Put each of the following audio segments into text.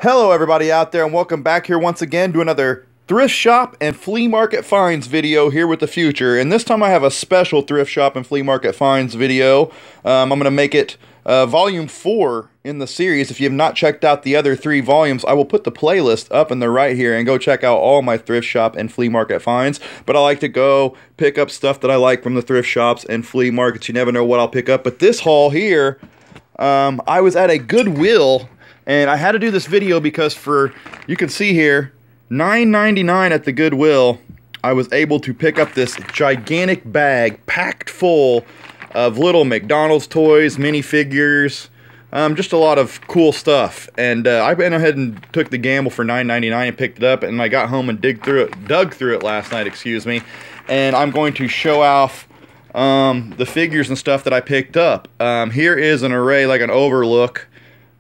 Hello everybody out there, and welcome back here once again to another thrift shop and flea market finds video here with the future. And this time I have a special thrift shop and flea market finds video. I'm going to make it volume 4 in the series. If you have not checked out the other 3 volumes, I will put the playlist up in the right here and go check out all my thrift shop and flea market finds. But I like to go pick up stuff that I like from the thrift shops and flea markets. You never know what I'll pick up. But this haul here, I was at a Goodwill. And I had to do this video because you can see here, $9.99 at the Goodwill, I was able to pick up this gigantic bag packed full of little McDonald's toys, minifigures, just a lot of cool stuff. And I went ahead and took the gamble for $9.99 and picked it up, and I got home and dug through it last night, excuse me. And I'm going to show off the figures and stuff that I picked up. Here is an array, like an overlook,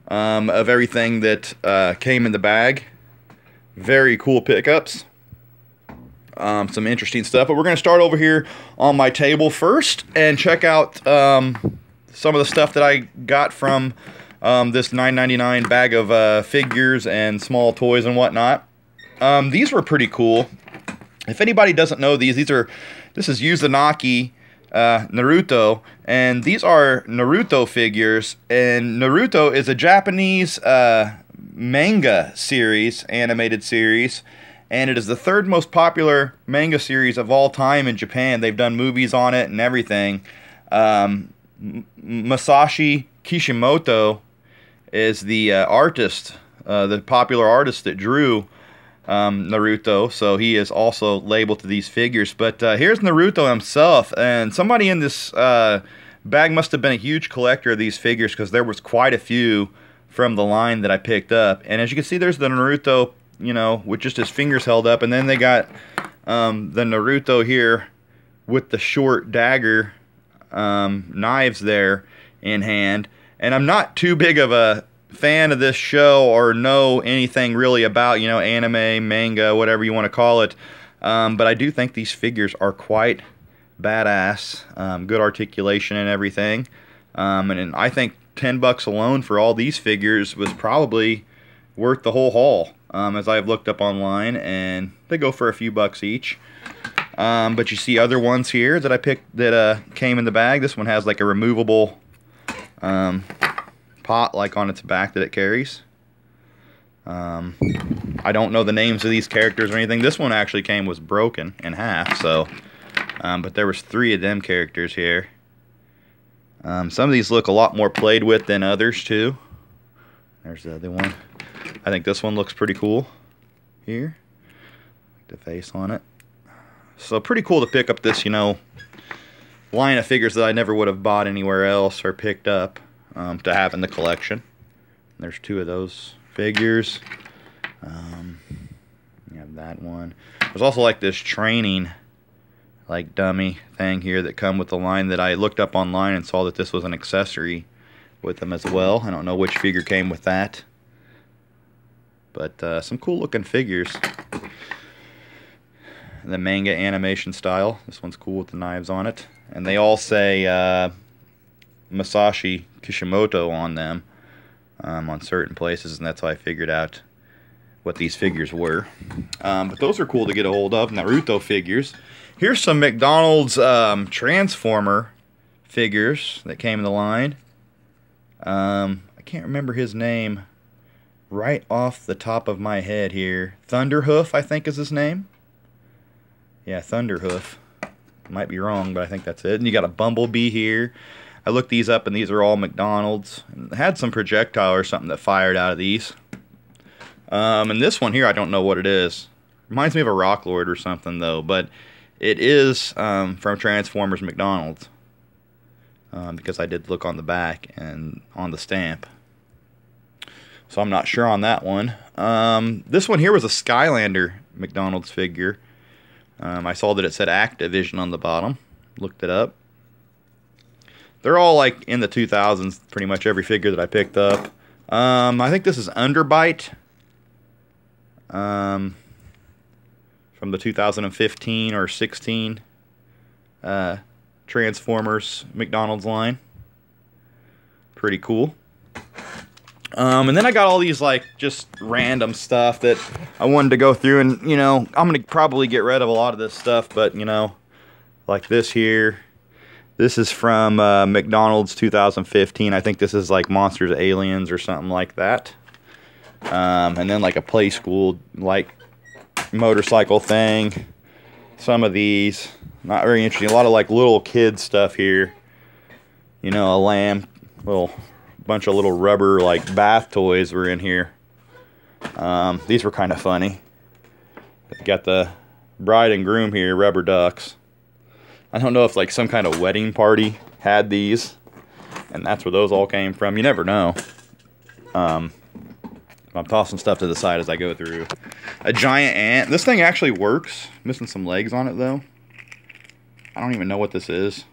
of everything that came in the bag. Very cool pickups. Some interesting stuff. But we're going to start over here on my table first and check out some of the stuff that I got from this $9.99 bag of figures and small toys and whatnot. These were pretty cool. If anybody doesn't know these is Uzanaki Naruto, and these are Naruto figures, and Naruto is a Japanese manga series, animated series, and it is the 3rd most popular manga series of all time in Japan. They've done movies on it and everything. Masashi Kishimoto is the artist, the popular artist that drew Naruto, so he is also labeled to these figures. But here's Naruto himself, and somebody in this bag must have been a huge collector of these figures, because there was quite a few from the line that I picked up. And as you can see, there's the Naruto, you know, with just his fingers held up, and then they got the Naruto here with the short dagger knives there in hand. And I'm not too big of a fan of this show or know anything really about, you know, anime, manga, whatever you want to call it, but I do think these figures are quite badass. Good articulation and everything, and I think $10 alone for all these figures was probably worth the whole haul, as I've looked up online, and they go for a few bucks each. But you see other ones here that I picked that came in the bag. This one has like a removable pot like on its back that it carries. I don't know the names of these characters or anything. This one actually was broken in half, so but there was 3 of them characters here. Some of these look a lot more played with than others too. There's the other one. I think this one looks pretty cool here, like the face on it. So pretty cool to pick up this, you know, line of figures that I never would have bought anywhere else or picked up to have in the collection. There's 2 of those figures. You have that one. There's also like this training like dummy thing here that come with the line that I looked up online and saw that this was an accessory with them as well. I don't know which figure came with that, but some cool looking figures. The manga animation style. This one's cool with the knives on it, and they all say Masashi Kishimoto on them on certain places, and that's how I figured out what these figures were. But those are cool to get a hold of, Naruto figures. Here's some McDonald's Transformer figures that came in the line. I can't remember his name right off the top of my head here. Thunderhoof, I think, is his name. Yeah, Thunderhoof. Might be wrong, but I think that's it. And you got a Bumblebee here. I looked these up, and these are all McDonald's. It had some projectile or something that fired out of these. And this one here, I don't know what it is. Reminds me of a Rock Lord or something, though. But it is from Transformers McDonald's. Because I did look on the back and on the stamp. So I'm not sure on that one. This one here was a Skylander McDonald's figure. I saw that it said Activision on the bottom. Looked it up. They're all like in the 2000s, pretty much every figure that I picked up. I think this is Underbite. From the 2015 or 16 Transformers McDonald's line. Pretty cool. And then I got all these, like, just random stuff that I wanted to go through. And, you know, I'm going to probably get rid of a lot of this stuff. But, you know, like this here. This is from McDonald's 2015. I think this is, like, Monsters, Aliens or something like that. And then, like, a play school, like, motorcycle thing. Some of these. Not very interesting. A lot of, like, little kid stuff here. You know, a lamb. Bunch of little rubber like bath toys were in here. These were kind of funny. Got the bride and groom here, rubber ducks. I don't know if like some kind of wedding party had these, and that's where those all came from. You never know. I'm tossing stuff to the side as I go through. A giant ant. This thing actually works. Missing some legs on it though. I don't even know what this is.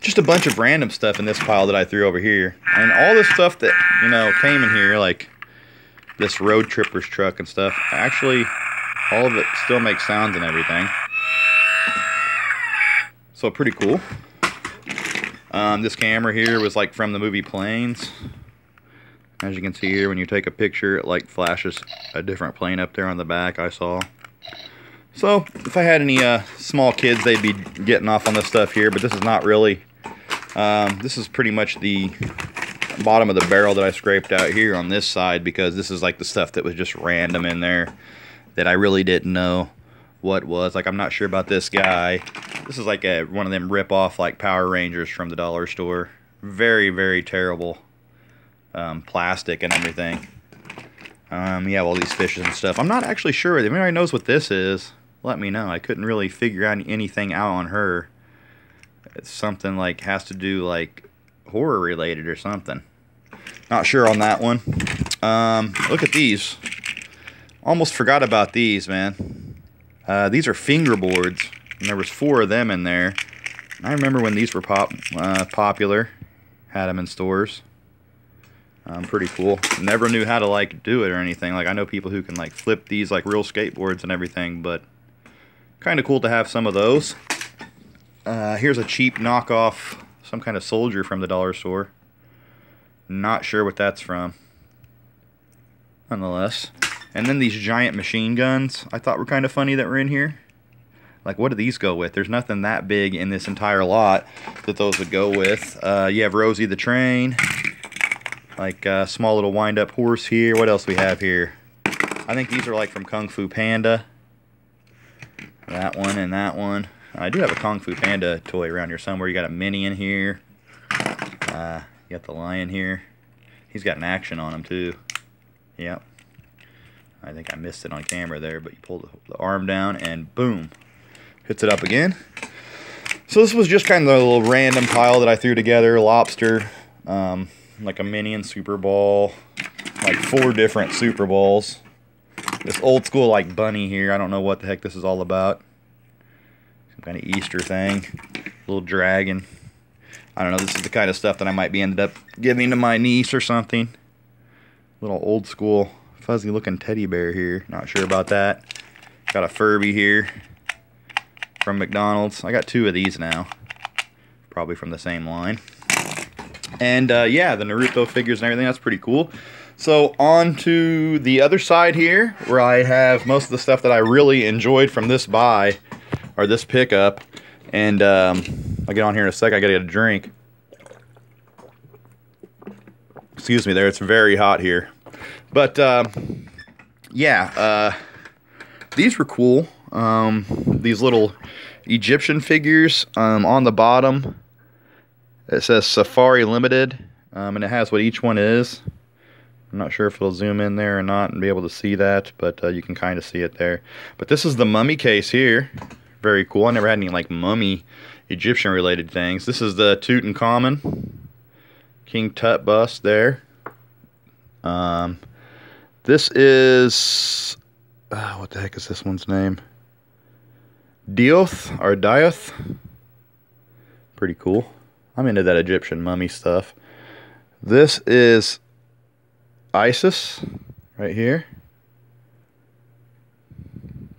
Just a bunch of random stuff in this pile that I threw over here. And all this stuff that, you know, came in here, like this road tripper's truck and stuff, actually, all of it still makes sounds and everything. So pretty cool. This camera here was like from the movie Planes. As you can see here, when you take a picture, it like flashes a different plane up there on the back, I saw. So, if I had any small kids, they'd be getting off on this stuff here, but this is not really. This is pretty much the bottom of the barrel that I scraped out here on this side, because this is like the stuff that was just random in there that I really didn't know what was. Like, I'm not sure about this guy. This is like one of them rip-off like Power Rangers from the dollar store. Very, very terrible plastic and everything. You have all these fishes and stuff. I'm not actually sure. If anybody knows what this is, let me know. I couldn't really figure out anything out on her. It's something like has to do like horror related or something. Not sure on that one. Look at these. Almost forgot about these, man. These are fingerboards, and there was 4 of them in there. I remember when these were popular. Had them in stores. Pretty cool. Never knew how to like do it or anything. Like I know people who can like flip these like real skateboards and everything, but kind of cool to have some of those. Here's a cheap knockoff, some kind of soldier from the dollar store. Not sure what that's from. Nonetheless. And then these giant machine guns I thought were kind of funny that were in here. Like, what do these go with? There's nothing that big in this entire lot that those would go with. You have Rosie the Train. Like a small little wind-up horse here. What else we have here? I think these are like from Kung Fu Panda. That one and that one. I do have a Kung Fu Panda toy around here somewhere. You got a Mini in here. You got the lion here. He's got an action on him too. Yep. I think I missed it on camera there, but you pull the arm down and boom. Hits it up again. So this was just kind of a little random pile that I threw together. Lobster. Like a Minion Super Ball. Like 4 different Super Balls. This old school like bunny here. I don't know what the heck this is all about. Some kind of Easter thing. Little dragon. I don't know. This is the kind of stuff that I might be ended up giving to my niece or something. Little old school fuzzy looking teddy bear here. Not sure about that. Got a Furby here from McDonald's. I got 2 of these now. Probably from the same line. And yeah, the Naruto figures and everything. That's pretty cool. So on to the other side here, where I have most of the stuff that I really enjoyed from this buy, or this pickup. And I'll get on here in a sec. I gotta get a drink. Excuse me there, it's very hot here. But yeah, these were cool. These little Egyptian figures on the bottom. It says Safari Limited, and it has what each one is. I'm not sure if it'll zoom in there or not and be able to see that, but you can kind of see it there. But this is the mummy case here. Very cool. I never had any like mummy Egyptian related things. This is the Tutankhamun King Tut bust there. This is what the heck is this one's name? Dioth or Dioth. Pretty cool. I'm into that Egyptian mummy stuff. This is Isis right here.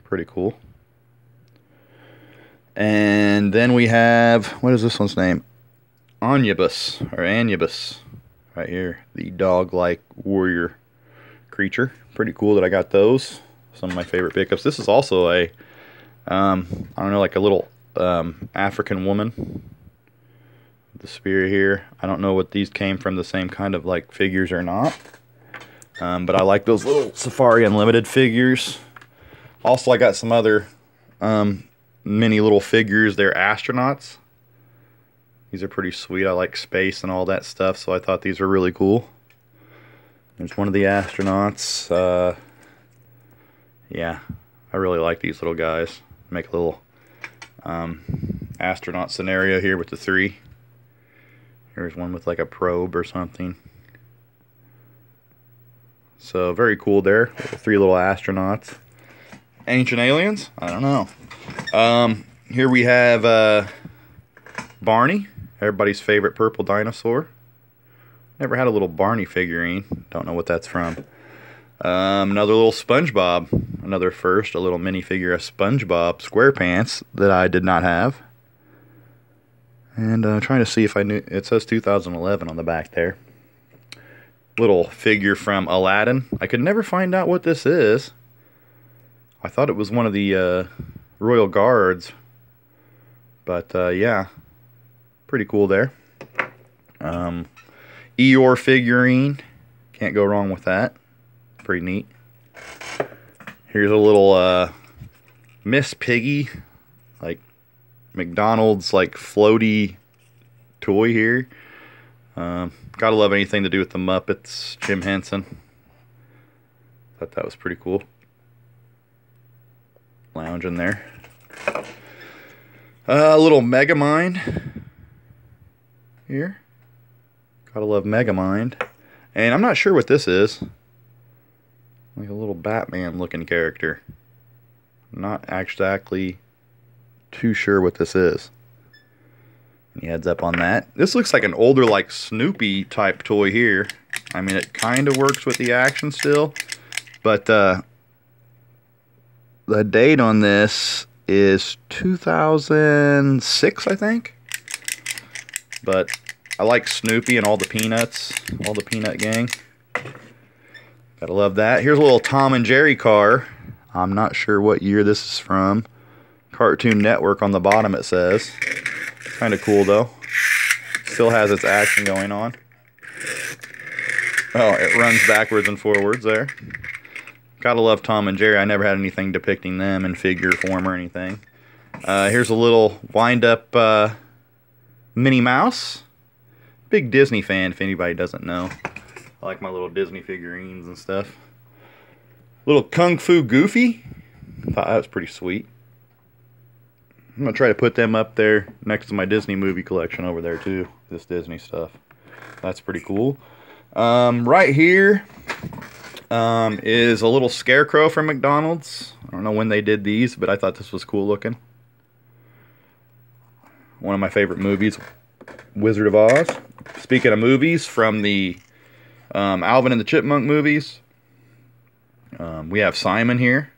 Pretty cool. And then we have, what is this one's name? Omnibus, or Anubis, right here. The dog-like warrior creature. Pretty cool that I got those. Some of my favorite pickups. This is also a, I don't know, like a little African woman. The spear here. I don't know what these came from the same kind of like figures or not. But I like those little Safari Unlimited figures. Also, I got some other mini little figures. They're astronauts. These are pretty sweet. I like space and all that stuff, so I thought these were really cool. There's one of the astronauts. Yeah, I really like these little guys. Make a little astronaut scenario here with the three. Here's one with like a probe or something. So very cool there. The three little astronauts. Ancient aliens? I don't know. Here we have Barney, everybody's favorite purple dinosaur. Never had a little Barney figurine. Don't know what that's from. Another little SpongeBob. Another first, a little minifigure of SpongeBob SquarePants that I did not have. And trying to see if I knew. It says 2011 on the back there. Little figure from Aladdin. I could never find out what this is. I thought it was one of the Royal Guards. But yeah, pretty cool there. Eeyore figurine. Can't go wrong with that. Pretty neat. Here's a little Miss Piggy, like McDonald's like floaty toy here. Gotta love anything to do with the Muppets. Jim Henson. Thought that was pretty cool. Lounging there. A little Megamind here. Gotta love Megamind. And I'm not sure what this is. Like a little Batman looking character. Not exactly too sure what this is. Any heads up on that? This looks like an older, like Snoopy type toy here. I mean, it kind of works with the action still, but the date on this is 2006, I think. But I like Snoopy and all the Peanuts, all the Peanut gang. Gotta love that. Here's a little Tom and Jerry car. I'm not sure what year this is from. Cartoon Network on the bottom it says. Kind of cool though. Still has its action going on. Oh, it runs backwards and forwards there. Gotta love Tom and Jerry. I never had anything depicting them in figure form or anything. Here's a little wind-up Minnie Mouse. Big Disney fan if anybody doesn't know. I like my little Disney figurines and stuff. Little Kung Fu Goofy. Thought that was pretty sweet. I'm going to try to put them up there next to my Disney movie collection over there too. This Disney stuff. That's pretty cool. Right here is a little scarecrow from McDonald's. I don't know when they did these, but I thought this was cool looking. One of my favorite movies, Wizard of Oz. Speaking of movies, from the Alvin and the Chipmunk movies, we have Simon here,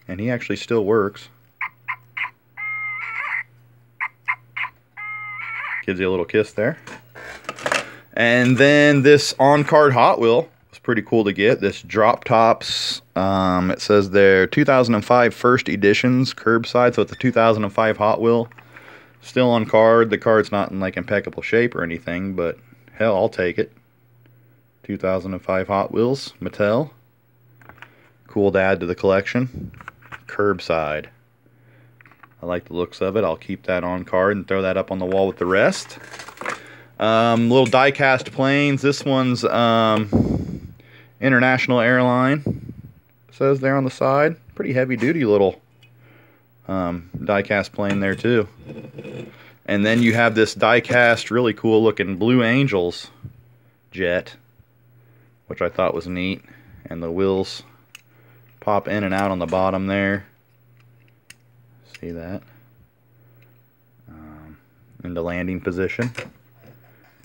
and he actually still works. Gives you a little kiss there. And then this on-card Hot Wheel was pretty cool to get. This Drop Tops, it says they're 2005 first editions, curbside, so it's a 2005 Hot Wheel. Still on card. The card's not in like impeccable shape or anything, but hell, I'll take it. 2005 Hot Wheels, Mattel. Cool to add to the collection. Curbside. I like the looks of it. I'll keep that on card and throw that up on the wall with the rest. Little die-cast planes. This one's International Airline. It says there on the side. Pretty heavy-duty little die-cast plane there too. And then you have this die-cast, really cool-looking Blue Angels jet, which I thought was neat. And the wheels pop in and out on the bottom there. See that? Into landing position.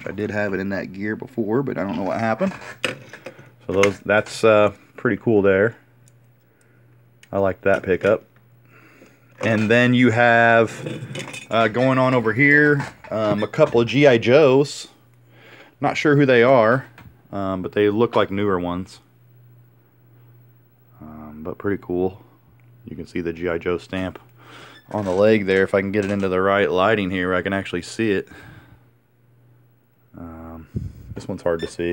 I did have it in that gear before, but I don't know what happened. So that's pretty cool there. I like that pickup. And then you have going on over here a couple of G.I. Joes. Not sure who they are, but they look like newer ones. But pretty cool. You can see the G.I. Joe stamp on the leg there. If I can get it into the right lighting here where I can actually see it. This one's hard to see.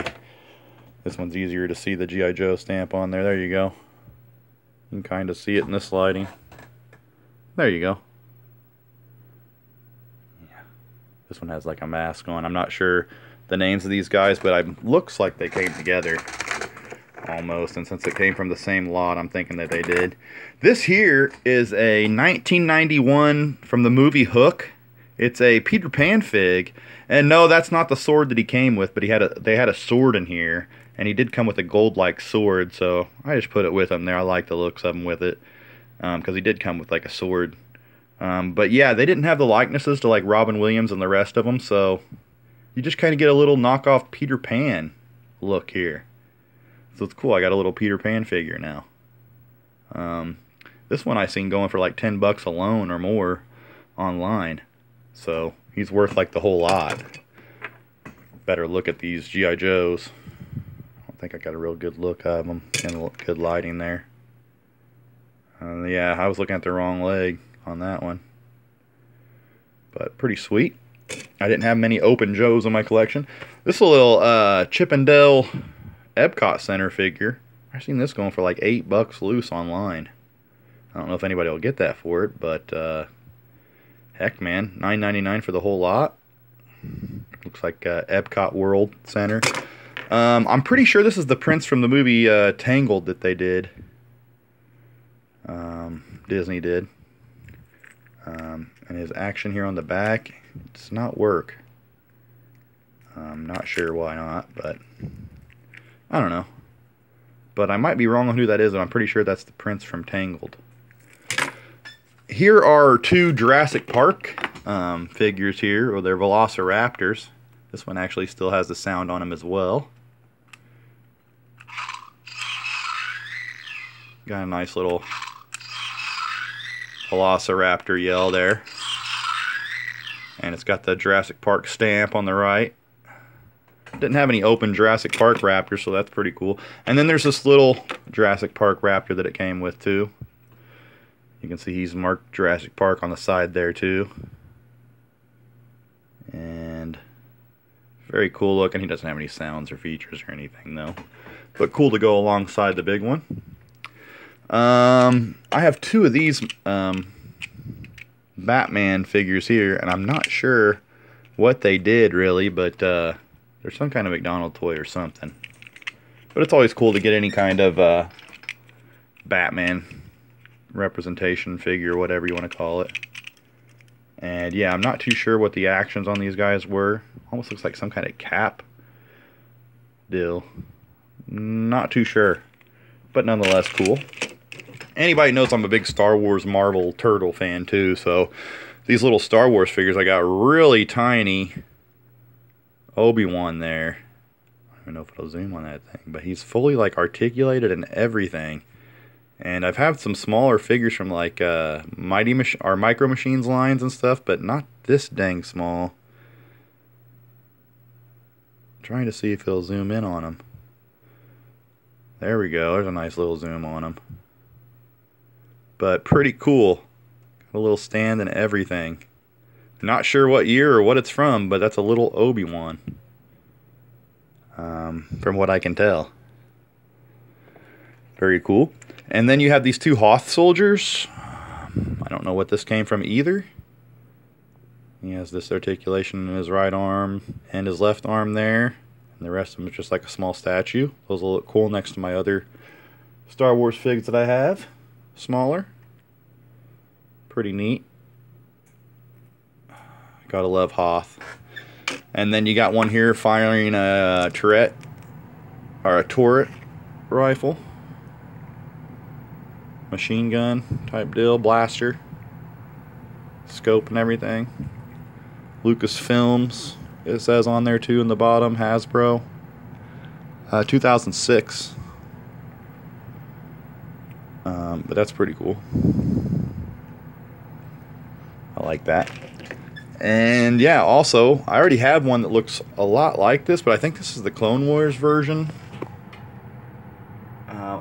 This one's easier to see the G.I. Joe stamp on there. There you go. You can kind of see it in this lighting. There you go. Yeah. This one has like a mask on. I'm not sure the names of these guys, but it looks like they came together almost. And since it came from the same lot, I'm thinking that they did. This here is a 1991 from the movie Hook. It's a Peter Pan fig. And no, that's not the sword that he came with, but they had a sword in here. And he did come with a gold-like sword, so I just put it with him there. I like the looks of him with it, because he did come with like a sword. But yeah, they didn't have the likenesses to like Robin Williams and the rest of them, so you just kind of get a little knockoff Peter Pan look here. So it's cool. I got a little Peter Pan figure now. This one I seen going for like $10 alone or more online. So he's worth like the whole lot. Better look at these G.I. Joes. I don't think I got a real good look of them and good lighting there. Yeah, I was looking at the wrong leg on that one. But pretty sweet. I didn't have many open Joes in my collection. This is a little Chip and Dale Epcot Center figure. I've seen this going for like $8 loose online. I don't know if anybody will get that for it, but heck, man, $9.99 for the whole lot. Looks like Epcot World Center. I'm pretty sure this is the prince from the movie Tangled that they did. Disney did. And his action here on the back does not work. I'm not sure why not, but I don't know. But I might be wrong on who that is, and I'm pretty sure that's the prince from Tangled. Here are two Jurassic Park figures here, or they're Velociraptors. This one actually still has the sound on them as well. Got a nice little Velociraptor yell there. And it's got the Jurassic Park stamp on the right. Didn't have any open Jurassic Park Raptors, so that's pretty cool. And then there's this little Jurassic Park Raptor that it came with too. You can see he's marked Jurassic Park on the side there too. And very cool looking. He doesn't have any sounds or features or anything though. But cool to go alongside the big one. I have two of these Batman figures here, and I'm not sure what they did really, but they're some kind of McDonald's toy or something. But it's always cool to get any kind of Batman representation figure, whatever you want to call it. And yeah, I'm not too sure what the actions on these guys were. Almost looks like some kind of cap deal. Not too sure, but nonetheless cool. Anybody knows I'm a big Star Wars Marvel Turtle fan too, so these little Star Wars figures, I got really tiny Obi-Wan there. I don't even know if it'll zoom on that thing, but he's fully like articulated and everything. And I've had some smaller figures from like Micro Machines lines and stuff, but not this dang small. I'm trying to see if he'll zoom in on him. There we go. There's a nice little zoom on him. But pretty cool. Got a little stand and everything. Not sure what year or what it's from, but that's a little Obi-Wan. From what I can tell. Very cool. And then you have these two Hoth soldiers. I don't know what this came from either. He has this articulation in his right arm and his left arm there. And the rest of them is just like a small statue. Those will look cool next to my other Star Wars figs that I have. Smaller. Pretty neat. Gotta love Hoth. And then you got one here firing a turret rifle. Machine gun type deal, blaster, scope and everything. Lucasfilms, it says on there too in the bottom, Hasbro. 2006. But that's pretty cool. I like that. And yeah, also, I already have one that looks a lot like this, but I think this is the Clone Wars version.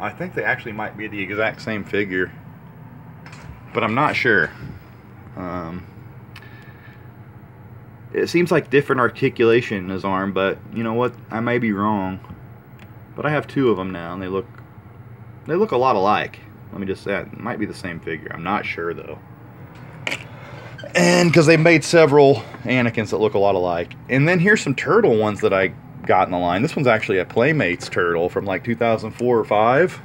I think they actually might be the exact same figure, but I'm not sure. It seems like different articulation in his arm, but you know what? I may be wrong. But I have two of them now, and they look a lot alike. Let me just say, it might be the same figure. I'm not sure though. And because they made several Anakins that look a lot alike. And then here's some turtle ones that I got in the line. This one's actually a Playmates turtle from like 2004 or 5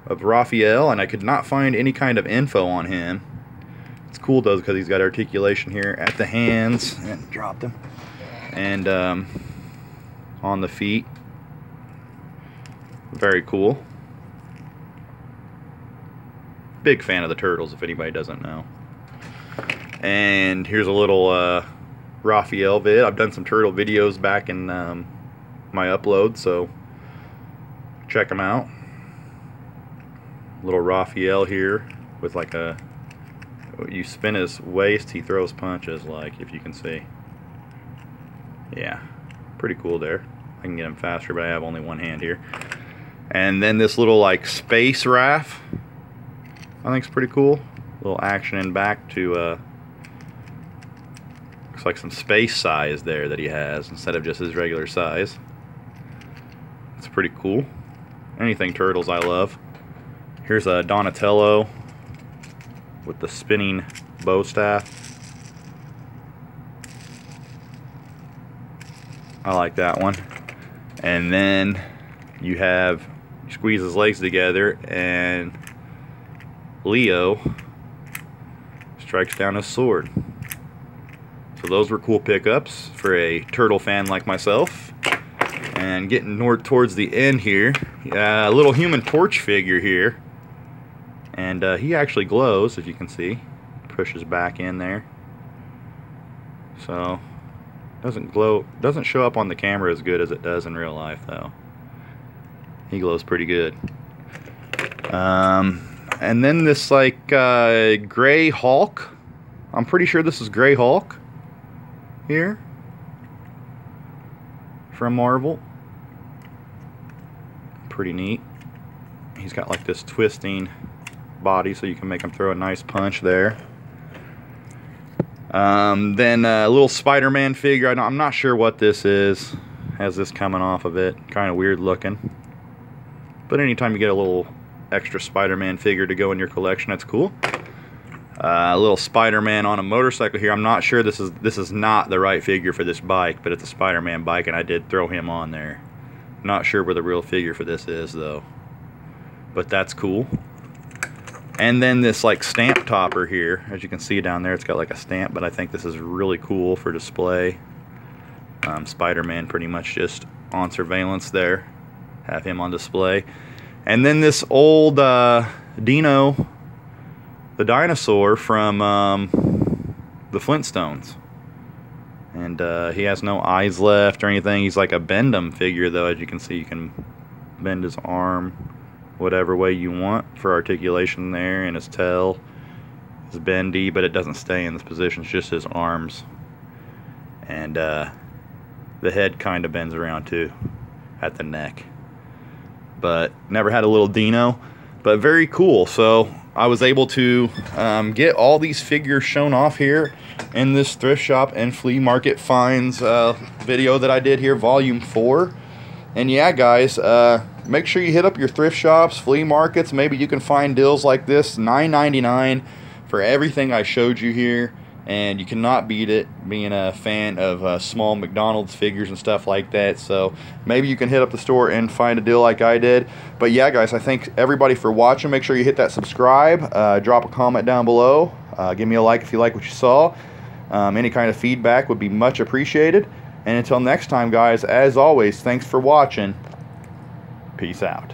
of Raphael, and I could not find any kind of info on him. It's cool though because he's got articulation here at the hands, and dropped him, and on the feet. Very cool. Big fan of the turtles, if anybody doesn't know. And here's a little Raphael vid. I've done some turtle videos back in my upload, so check them out. Little Raphael here with like a, you spin his waist, he throws punches, like, if you can see. Yeah, pretty cool there. I can get him faster, but I have only one hand here. And then this little like space Raph, I think it's pretty cool. A little action in back to looks like some space size there that he has instead of just his regular size. It's pretty cool. Anything turtles I love. Here's a Donatello with the spinning bow staff. I like that one. And then you have, you squeeze his legs together and Leo strikes down his sword. So those were cool pickups for a turtle fan like myself. And getting towards the end here, a little Human Torch figure here. And he actually glows, if you can see. Pushes back in there. So, doesn't glow, doesn't show up on the camera as good as it does in real life though. He glows pretty good. And then this like gray Hulk. I'm pretty sure this is Gray Hulk here from Marvel. Pretty neat. He's got like this twisting body, so you can make him throw a nice punch there. Then a little Spider-Man figure. I'm not sure what this is. Has this coming off of it. Kind of weird looking. But anytime you get a little extra Spider-Man figure to go in your collection, that's cool. A little Spider-Man on a motorcycle here. I'm not sure this is not the right figure for this bike, but it's a Spider-Man bike, and I did throw him on there. Not sure where the real figure for this is though. But that's cool. And then this like stamp topper here, as you can see down there, it's got like a stamp, but I think this is really cool for display. Spider-Man pretty much just on surveillance there. Have him on display. And then this old Dino, the dinosaur from the Flintstones. And he has no eyes left or anything. He's like a bend-em figure though, as you can see. You can bend his arm whatever way you want for articulation there, and his tail is bendy, but it doesn't stay in this position. It's just his arms. And the head kind of bends around too at the neck. But never had a little Dino, but very cool. So I was able to get all these figures shown off here in this thrift shop and flea market finds video that I did here, volume 4. And yeah, guys, make sure you hit up your thrift shops, flea markets. Maybe you can find deals like this, $9.99 for everything I showed you here. And you cannot beat it, being a fan of small McDonald's figures and stuff like that. So maybe you can hit up the store and find a deal like I did. But yeah, guys, I thank everybody for watching. Make sure you hit that subscribe. Drop a comment down below. Give me a like if you like what you saw. Any kind of feedback would be much appreciated. And until next time, guys, as always, thanks for watching. Peace out.